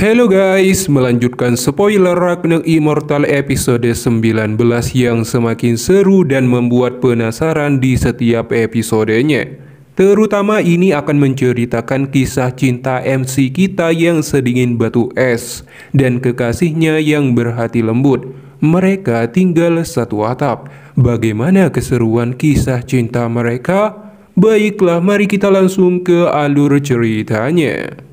Halo guys, melanjutkan spoiler Ragnarok Immortal episode 19 yang semakin seru dan membuat penasaran di setiap episodenya. Terutama ini akan menceritakan kisah cinta MC kita yang sedingin batu es dan kekasihnya yang berhati lembut. Mereka tinggal satu atap. Bagaimana keseruan kisah cinta mereka? Baiklah, mari kita langsung ke alur ceritanya.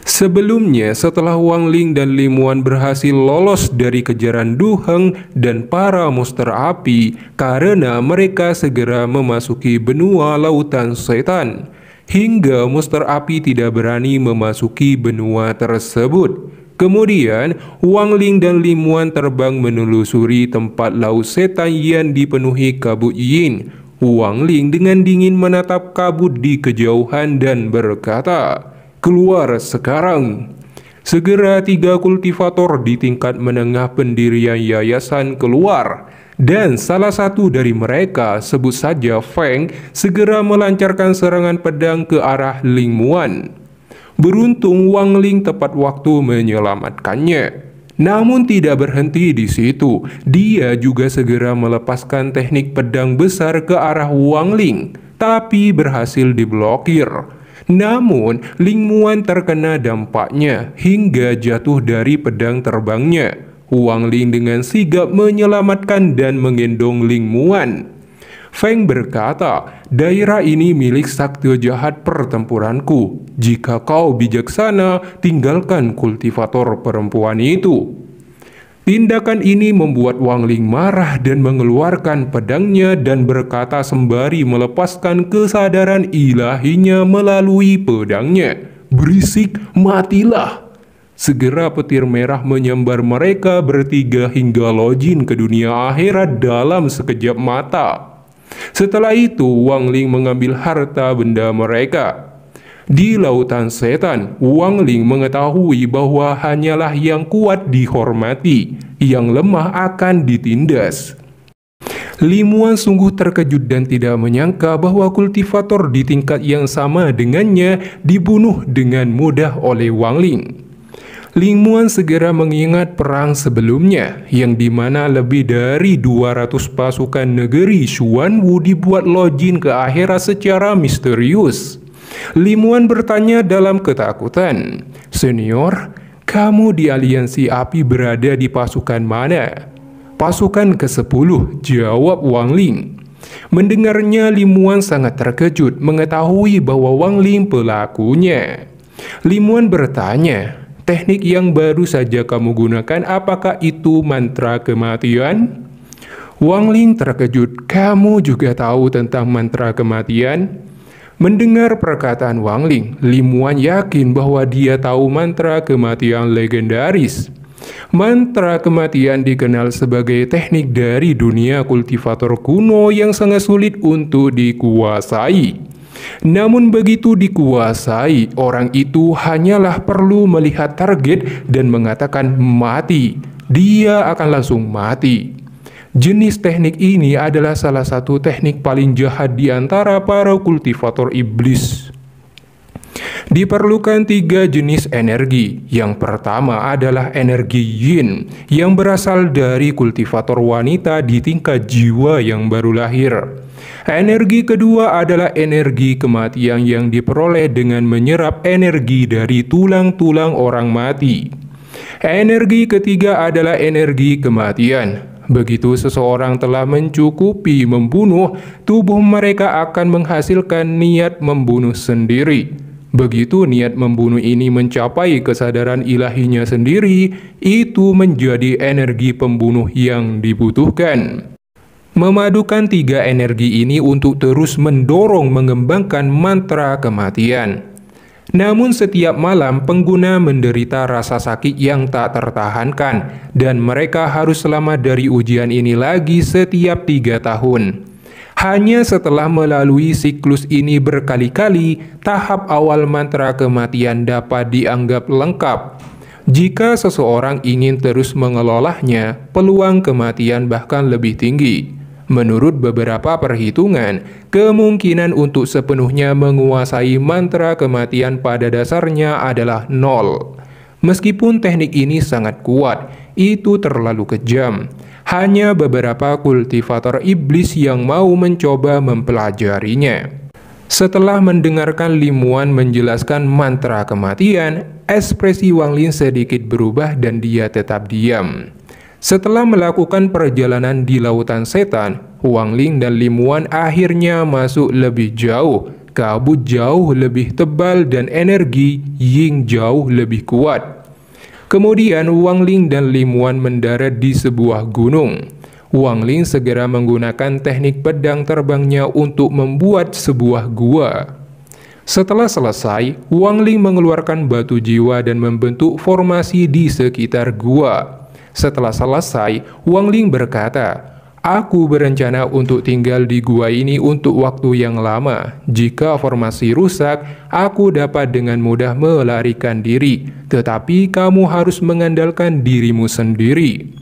Sebelumnya, setelah Wang Ling dan Lim Wan berhasil lolos dari kejaran Du Heng dan para monster api karena mereka segera memasuki benua lautan setan, hingga monster api tidak berani memasuki benua tersebut. Kemudian, Wang Ling dan Lim Wan terbang menelusuri tempat laut setan yang dipenuhi kabut yin. Wang Ling dengan dingin menatap kabut di kejauhan dan berkata, "Keluar sekarang." Segera 3 kultivator di tingkat menengah pendirian yayasan keluar, dan salah satu dari mereka, sebut saja Feng, segera melancarkan serangan pedang ke arah Ling Wan. Beruntung Wang Ling tepat waktu menyelamatkannya. Namun tidak berhenti di situ, dia juga segera melepaskan teknik pedang besar ke arah Wang Ling, tapi berhasil diblokir. Namun, Ling Wan terkena dampaknya hingga jatuh dari pedang terbangnya. Wang Ling dengan sigap menyelamatkan dan menggendong Ling Wan. Feng berkata, "Daerah ini milik sakti jahat pertempuranku. Jika kau bijaksana, tinggalkan kultivator perempuan itu." Tindakan ini membuat Wang Ling marah dan mengeluarkan pedangnya dan berkata sembari melepaskan kesadaran ilahinya melalui pedangnya, "Berisik, matilah!" Segera petir merah menyambar mereka bertiga hingga login ke dunia akhirat dalam sekejap mata. Setelah itu, Wang Ling mengambil harta benda mereka. Di lautan setan, Wang Ling mengetahui bahwa hanyalah yang kuat dihormati, yang lemah akan ditindas. Lim Wan sungguh terkejut dan tidak menyangka bahwa kultivator di tingkat yang sama dengannya dibunuh dengan mudah oleh Wang Ling. Ling Wan segera mengingat perang sebelumnya, yang dimana lebih dari 200 pasukan negeri Xuanwu dibuat login ke akhirat secara misterius. Lim Wan bertanya dalam ketakutan, "Senior, kamu di aliansi api berada di pasukan mana?" "Pasukan ke-10, jawab Wang Ling. Mendengarnya, Lim Wan sangat terkejut mengetahui bahwa Wang Ling pelakunya. Lim Wan bertanya, "Teknik yang baru saja kamu gunakan, apakah itu mantra kematian?" Wang Ling terkejut, "Kamu juga tahu tentang mantra kematian?" Mendengar perkataan Wang Ling, Lim Wan yakin bahwa dia tahu mantra kematian legendaris. Mantra kematian dikenal sebagai teknik dari dunia kultivator kuno yang sangat sulit untuk dikuasai. Namun begitu dikuasai, orang itu hanyalah perlu melihat target dan mengatakan mati. Dia akan langsung mati. Jenis teknik ini adalah salah satu teknik paling jahat di antara para kultivator iblis. Diperlukan 3 jenis energi. Yang pertama adalah energi yin yang berasal dari kultivator wanita di tingkat jiwa yang baru lahir. Energi kedua adalah energi kematian yang diperoleh dengan menyerap energi dari tulang-tulang orang mati. Energi ketiga adalah energi kematian. Begitu seseorang telah mencukupi membunuh, tubuh mereka akan menghasilkan niat membunuh sendiri. Begitu niat membunuh ini mencapai kesadaran ilahinya sendiri, itu menjadi energi pembunuh yang dibutuhkan. Memadukan 3 energi ini untuk terus mendorong mengembangkan mantra kematian. Namun setiap malam pengguna menderita rasa sakit yang tak tertahankan dan mereka harus selamat dari ujian ini lagi setiap 3 tahun. Hanya setelah melalui siklus ini berkali-kali, tahap awal mantra kematian dapat dianggap lengkap. Jika seseorang ingin terus mengelolanya, peluang kematian bahkan lebih tinggi. Menurut beberapa perhitungan, kemungkinan untuk sepenuhnya menguasai mantra kematian pada dasarnya adalah 0. Meskipun teknik ini sangat kuat, itu terlalu kejam. Hanya beberapa kultivator iblis yang mau mencoba mempelajarinya. Setelah mendengarkan Lim Muan menjelaskan mantra kematian, ekspresi Wang Ling sedikit berubah dan dia tetap diam. Setelah melakukan perjalanan di lautan setan, Wang Ling dan Lim Muan akhirnya masuk lebih jauh. Kabut jauh lebih tebal dan energi Ying jauh lebih kuat. Kemudian Wang Ling dan Lim Muan mendarat di sebuah gunung. Wang Ling segera menggunakan teknik pedang terbangnya untuk membuat sebuah gua. Setelah selesai, Wang Ling mengeluarkan batu jiwa dan membentuk formasi di sekitar gua. Setelah selesai, Wang Ling berkata, "Aku berencana untuk tinggal di gua ini untuk waktu yang lama. Jika formasi rusak, aku dapat dengan mudah melarikan diri. Tetapi kamu harus mengandalkan dirimu sendiri."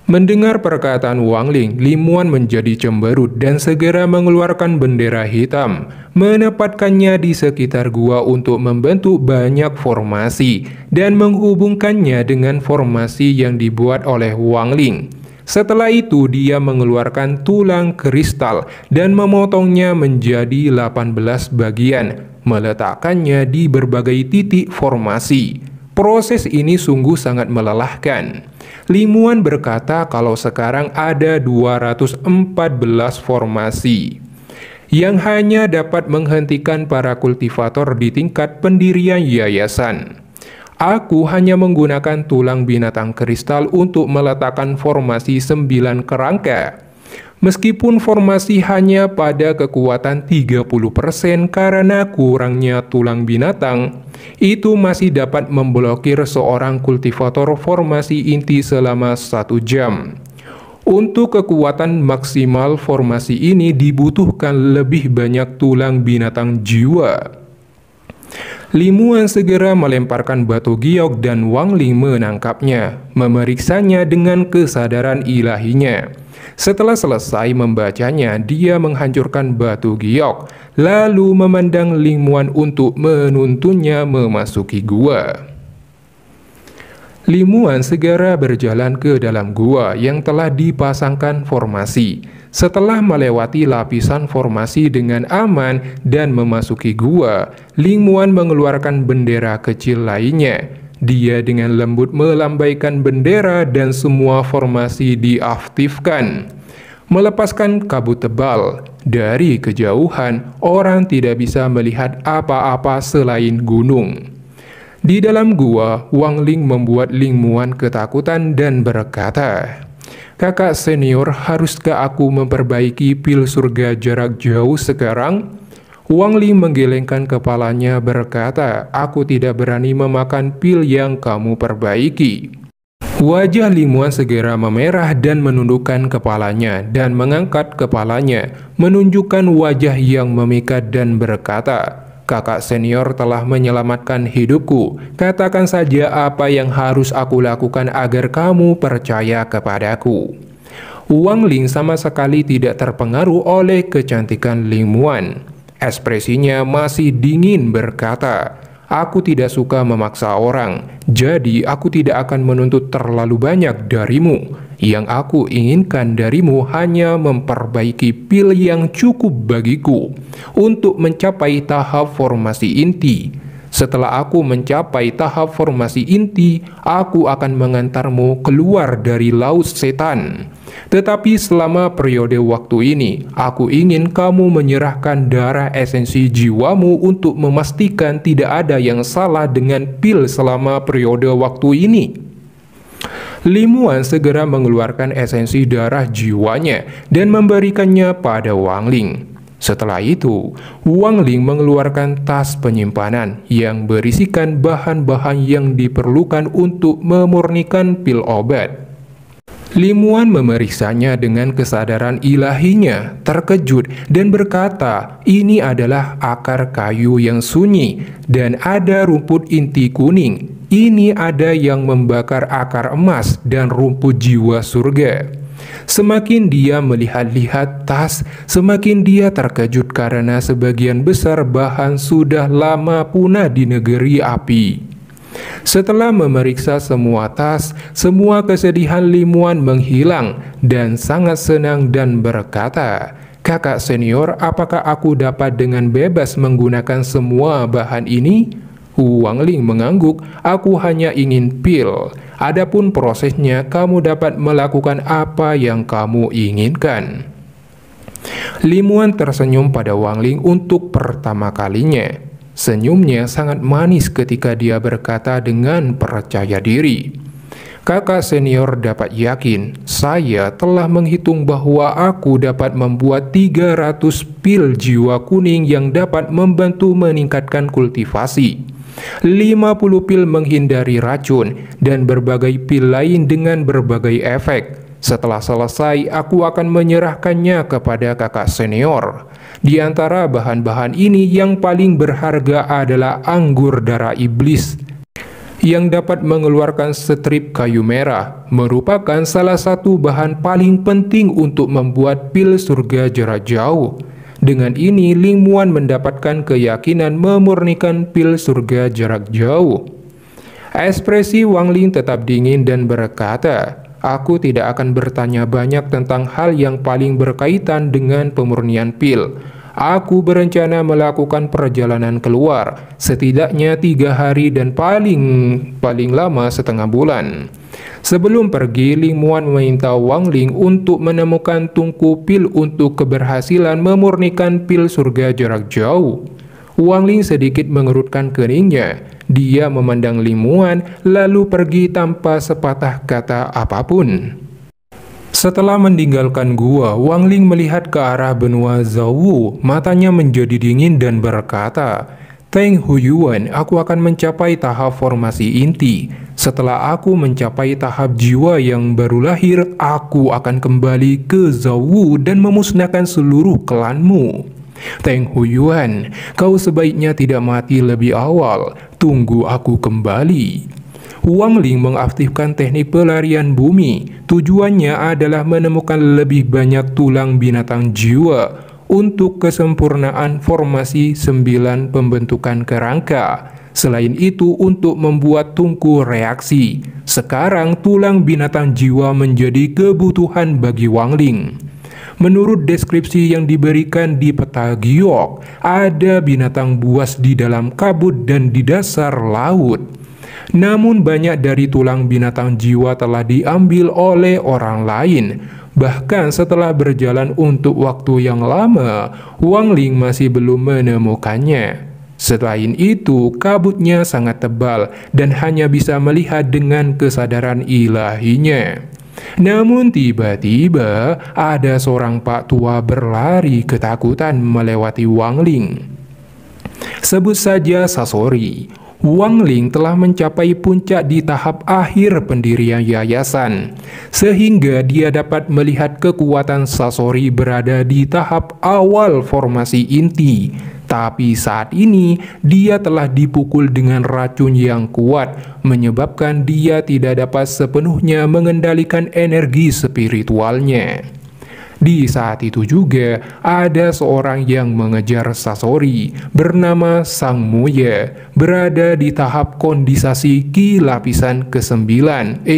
Mendengar perkataan Wang Ling, Lim Muan menjadi cemberut dan segera mengeluarkan bendera hitam, menempatkannya di sekitar gua untuk membentuk banyak formasi dan menghubungkannya dengan formasi yang dibuat oleh Wang Ling. Setelah itu dia mengeluarkan tulang kristal dan memotongnya menjadi 18 bagian, meletakkannya di berbagai titik formasi. Proses ini sungguh sangat melelahkan. Lim Muan berkata kalau sekarang ada 214 formasi yang hanya dapat menghentikan para kultivator di tingkat pendirian yayasan. Aku hanya menggunakan tulang binatang kristal untuk meletakkan formasi 9 kerangka. Meskipun formasi hanya pada kekuatan 30% karena kurangnya tulang binatang, itu masih dapat memblokir seorang kultivator formasi inti selama 1 jam. Untuk kekuatan maksimal formasi ini dibutuhkan lebih banyak tulang binatang jiwa. Lim Muan segera melemparkan batu giok dan Wang Ling menangkapnya, memeriksanya dengan kesadaran ilahinya. Setelah selesai membacanya, dia menghancurkan batu giok, lalu memandang Lim Muan untuk menuntunnya memasuki gua. Lim Muan segera berjalan ke dalam gua yang telah dipasangkan formasi. Setelah melewati lapisan formasi dengan aman dan memasuki gua, Lim Muan mengeluarkan bendera kecil lainnya. Dia dengan lembut melambaikan bendera dan semua formasi diaktifkan. Melepaskan kabut tebal. Dari kejauhan, orang tidak bisa melihat apa-apa selain gunung. Di dalam gua, Wang Ling membuat Lim Muan ketakutan dan berkata, "Kakak senior, haruskah aku memperbaiki pil surga jarak jauh sekarang?" Wang Ling menggelengkan kepalanya berkata, "Aku tidak berani memakan pil yang kamu perbaiki." Wajah Lim Muan segera memerah dan menundukkan kepalanya dan mengangkat kepalanya, menunjukkan wajah yang memikat dan berkata, "Kakak senior telah menyelamatkan hidupku. Katakan saja apa yang harus aku lakukan agar kamu percaya kepadaku." Wang Ling sama sekali tidak terpengaruh oleh kecantikan Lim Muan. Ekspresinya masih dingin berkata, "Aku tidak suka memaksa orang, jadi aku tidak akan menuntut terlalu banyak darimu. Yang aku inginkan darimu hanya memperbaiki pil yang cukup bagiku untuk mencapai tahap formasi inti. Setelah aku mencapai tahap formasi inti, aku akan mengantarmu keluar dari laut setan. Tetapi selama periode waktu ini, aku ingin kamu menyerahkan darah esensi jiwamu untuk memastikan tidak ada yang salah dengan pil selama periode waktu ini." Lim Muan segera mengeluarkan esensi darah jiwanya dan memberikannya pada Wang Ling. Setelah itu, Wang Ling mengeluarkan tas penyimpanan yang berisikan bahan-bahan yang diperlukan untuk memurnikan pil obat. Lim Muan memeriksanya dengan kesadaran ilahinya, terkejut dan berkata, "Ini adalah akar kayu yang sunyi dan ada rumput inti kuning. Ini ada yang membakar akar emas dan rumput jiwa surga." Semakin dia melihat-lihat tas, semakin dia terkejut karena sebagian besar bahan sudah lama punah di negeri api. Setelah memeriksa semua tas, semua kesedihan Limuan menghilang dan sangat senang dan berkata, "Kakak senior, apakah aku dapat dengan bebas menggunakan semua bahan ini?" Wang Ling mengangguk, "Aku hanya ingin pil. Adapun prosesnya, kamu dapat melakukan apa yang kamu inginkan." Limuan tersenyum pada Wang Ling untuk pertama kalinya. Senyumnya sangat manis ketika dia berkata dengan percaya diri, "Kakak senior dapat yakin, saya telah menghitung bahwa aku dapat membuat 300 pil jiwa kuning yang dapat membantu meningkatkan kultivasi. 50 pil menghindari racun, dan berbagai pil lain dengan berbagai efek. Setelah selesai, aku akan menyerahkannya kepada kakak senior. Di antara bahan-bahan ini yang paling berharga adalah anggur darah iblis, yang dapat mengeluarkan strip kayu merah, merupakan salah satu bahan paling penting untuk membuat pil surga jarak jauh. Dengan ini, Limuan mendapatkan keyakinan memurnikan pil surga jarak jauh." Ekspresi Wang Ling tetap dingin dan berkata, "Aku tidak akan bertanya banyak tentang hal yang paling berkaitan dengan pemurnian pil. Aku berencana melakukan perjalanan keluar, setidaknya 3 hari dan paling lama setengah bulan." Sebelum pergi, Limuan meminta Wang Ling untuk menemukan tungku pil untuk keberhasilan memurnikan pil surga jarak jauh. Wang Ling sedikit mengerutkan keningnya. Dia memandang Limuan lalu pergi tanpa sepatah kata apapun. Setelah meninggalkan gua, Wang Ling melihat ke arah benua Zhou. Matanya menjadi dingin dan berkata, "Teng Huyuan, aku akan mencapai tahap formasi inti. Setelah aku mencapai tahap jiwa yang baru lahir, aku akan kembali ke Zhou dan memusnahkan seluruh klanmu. Teng Huyuan, kau sebaiknya tidak mati lebih awal. Tunggu aku kembali." Wang Ling mengaktifkan teknik pelarian bumi. Tujuannya adalah menemukan lebih banyak tulang binatang jiwa untuk kesempurnaan formasi 9 pembentukan kerangka. Selain itu, untuk membuat tungku reaksi. Sekarang tulang binatang jiwa menjadi kebutuhan bagi Wang Ling. Menurut deskripsi yang diberikan di peta giok, ada binatang buas di dalam kabut dan di dasar laut. Namun banyak dari tulang binatang jiwa telah diambil oleh orang lain. Bahkan setelah berjalan untuk waktu yang lama, Wang Ling masih belum menemukannya. Selain itu, kabutnya sangat tebal dan hanya bisa melihat dengan kesadaran ilahinya. Namun tiba-tiba ada seorang pak tua berlari ketakutan melewati Wang Ling. Sebut saja Sasori. Wang Ling telah mencapai puncak di tahap akhir pendirian yayasan, sehingga dia dapat melihat kekuatan Sasori berada di tahap awal formasi inti. Tapi saat ini dia telah dipukul dengan racun yang kuat, menyebabkan dia tidak dapat sepenuhnya mengendalikan energi spiritualnya. Di saat itu juga ada seorang yang mengejar Sasori bernama Sang Muye, berada di tahap kondisasi Ki lapisan ke-9,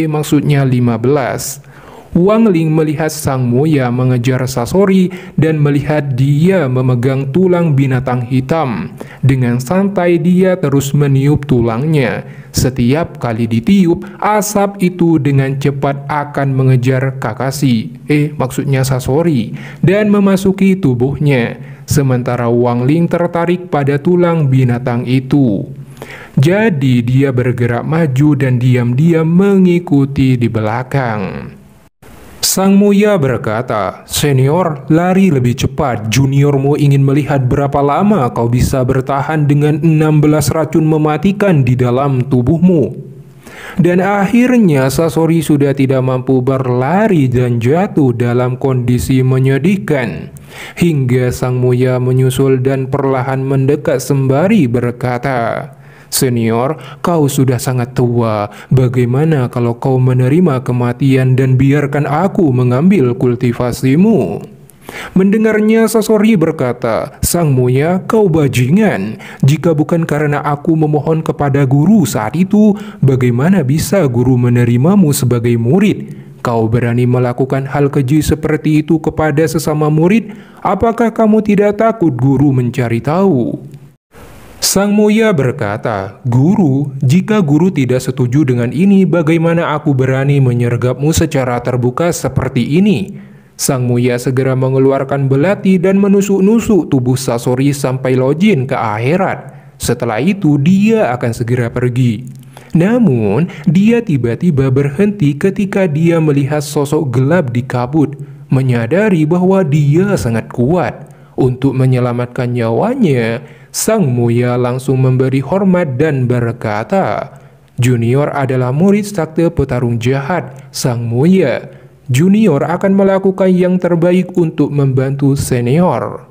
maksudnya 15. Wang Ling melihat Sang Muya mengejar Sasori dan melihat dia memegang tulang binatang hitam. Dengan santai dia terus meniup tulangnya. Setiap kali ditiup, asap itu dengan cepat akan mengejar Kakashi, maksudnya Sasori, dan memasuki tubuhnya. Sementara Wang Ling tertarik pada tulang binatang itu. Jadi dia bergerak maju dan diam-diam mengikuti di belakang. Sang Muya berkata, "Senior, lari lebih cepat. Juniormu ingin melihat berapa lama kau bisa bertahan dengan 16 racun mematikan di dalam tubuhmu." Dan akhirnya Sasori sudah tidak mampu berlari dan jatuh dalam kondisi menyedihkan. Hingga Sang Muya menyusul dan perlahan mendekat sembari berkata, Senior, kau sudah sangat tua. Bagaimana kalau kau menerima kematian dan biarkan aku mengambil kultivasimu? Mendengarnya, Sasori berkata, Sang Muya, kau bajingan. Jika bukan karena aku memohon kepada guru saat itu, bagaimana bisa guru menerimamu sebagai murid? Kau berani melakukan hal keji seperti itu kepada sesama murid? Apakah kamu tidak takut guru mencari tahu? Sang Muya berkata, Guru, jika guru tidak setuju dengan ini, bagaimana aku berani menyergapmu secara terbuka seperti ini? Sang Muya segera mengeluarkan belati dan menusuk-nusuk tubuh Sasori sampai login ke akhirat. Setelah itu dia akan segera pergi. Namun, dia tiba-tiba berhenti ketika dia melihat sosok gelap di kabut, menyadari bahwa dia sangat kuat. Untuk menyelamatkan nyawanya, Sang Muya langsung memberi hormat dan berkata, Junior adalah murid sakti petarung jahat, Sang Muya. Junior akan melakukan yang terbaik untuk membantu senior.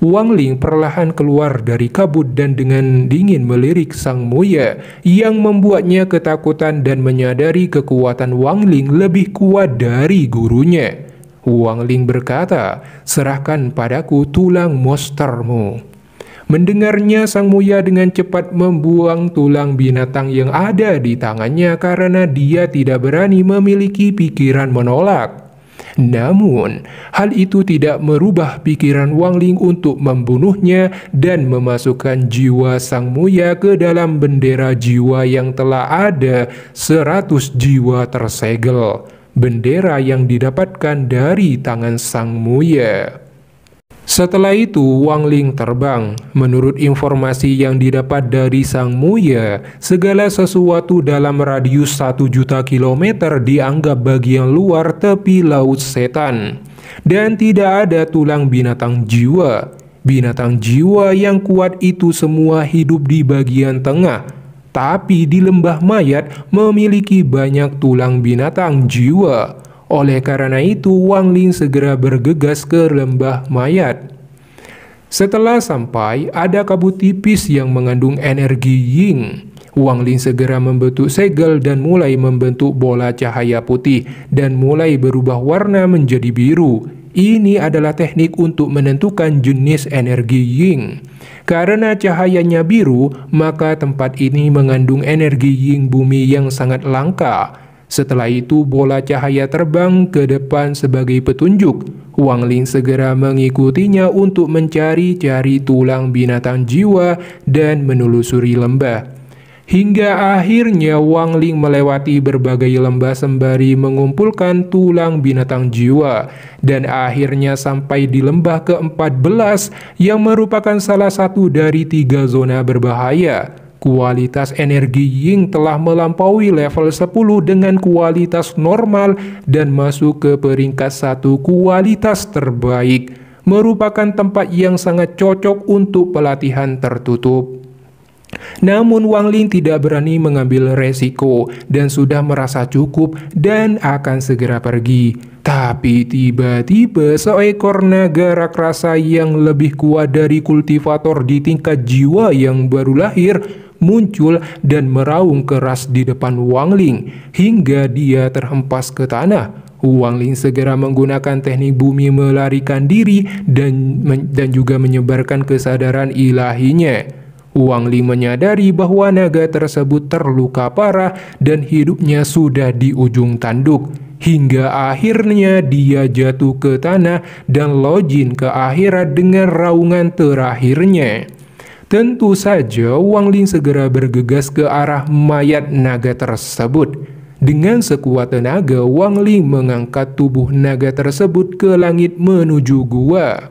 Wang Ling perlahan keluar dari kabut dan dengan dingin melirik Sang Muya yang membuatnya ketakutan dan menyadari kekuatan Wang Ling lebih kuat dari gurunya. Wang Ling berkata, serahkan padaku tulang monstermu. Mendengarnya, Sang Muya dengan cepat membuang tulang binatang yang ada di tangannya karena dia tidak berani memiliki pikiran menolak. Namun, hal itu tidak merubah pikiran Wang Ling untuk membunuhnya dan memasukkan jiwa Sang Muya ke dalam bendera jiwa yang telah ada 100 jiwa tersegel. Bendera yang didapatkan dari tangan Sang Muya. Setelah itu, Wang Ling terbang. Menurut informasi yang didapat dari Sang Muya, segala sesuatu dalam radius 1 juta kilometer dianggap bagian luar tepi laut setan. Dan tidak ada tulang binatang jiwa. Binatang jiwa yang kuat itu semua hidup di bagian tengah. Tapi di lembah mayat memiliki banyak tulang binatang jiwa. Oleh karena itu, Wang Ling segera bergegas ke lembah mayat. Setelah sampai, ada kabut tipis yang mengandung energi Ying. Wang Ling segera membentuk segel dan mulai membentuk bola cahaya putih dan mulai berubah warna menjadi biru. Ini adalah teknik untuk menentukan jenis energi Ying. Karena cahayanya biru, maka tempat ini mengandung energi Ying bumi yang sangat langka. Setelah itu, bola cahaya terbang ke depan sebagai petunjuk. Wang Ling segera mengikutinya untuk mencari-cari tulang binatang jiwa dan menelusuri lembah. Hingga akhirnya Wang Ling melewati berbagai lembah sembari mengumpulkan tulang binatang jiwa. Dan akhirnya sampai di lembah ke-14 yang merupakan salah satu dari 3 zona berbahaya. Kualitas energi Ying telah melampaui level 10 dengan kualitas normal dan masuk ke peringkat 1 kualitas terbaik. Merupakan tempat yang sangat cocok untuk pelatihan tertutup. Namun Wang Ling tidak berani mengambil resiko dan sudah merasa cukup dan akan segera pergi. Tapi tiba-tiba seekor naga raksasa yang lebih kuat dari kultivator di tingkat jiwa yang baru lahir muncul dan meraung keras di depan Wang Ling hingga dia terhempas ke tanah. Wang Ling segera menggunakan teknik bumi melarikan diri dan juga menyebarkan kesadaran ilahinya. Wang Ling menyadari bahwa naga tersebut terluka parah dan hidupnya sudah di ujung tanduk. Hingga akhirnya dia jatuh ke tanah dan login ke akhirat dengan raungan terakhirnya. Tentu saja Wang Ling segera bergegas ke arah mayat naga tersebut. Dengan sekuat tenaga, Wang Ling mengangkat tubuh naga tersebut ke langit menuju gua.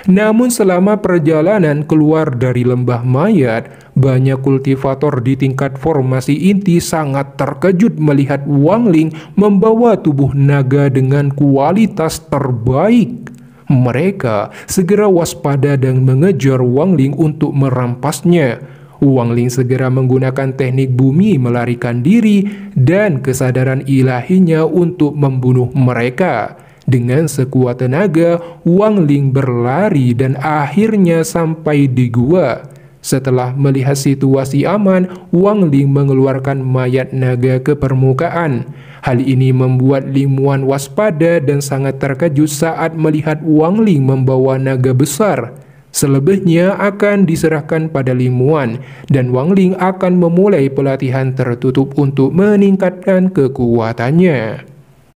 Namun selama perjalanan keluar dari lembah mayat, banyak kultivator di tingkat formasi inti sangat terkejut melihat Wang Ling membawa tubuh naga dengan kualitas terbaik. Mereka segera waspada dan mengejar Wang Ling untuk merampasnya. Wang Ling segera menggunakan teknik bumi melarikan diri dan kesadaran ilahinya untuk membunuh mereka. Dengan sekuat tenaga, Wang Ling berlari dan akhirnya sampai di gua. Setelah melihat situasi aman, Wang Ling mengeluarkan mayat naga ke permukaan. Hal ini membuat Ling Muan waspada dan sangat terkejut saat melihat Wang Ling membawa naga besar. Selebihnya akan diserahkan pada Ling Muan, dan Wang Ling akan memulai pelatihan tertutup untuk meningkatkan kekuatannya.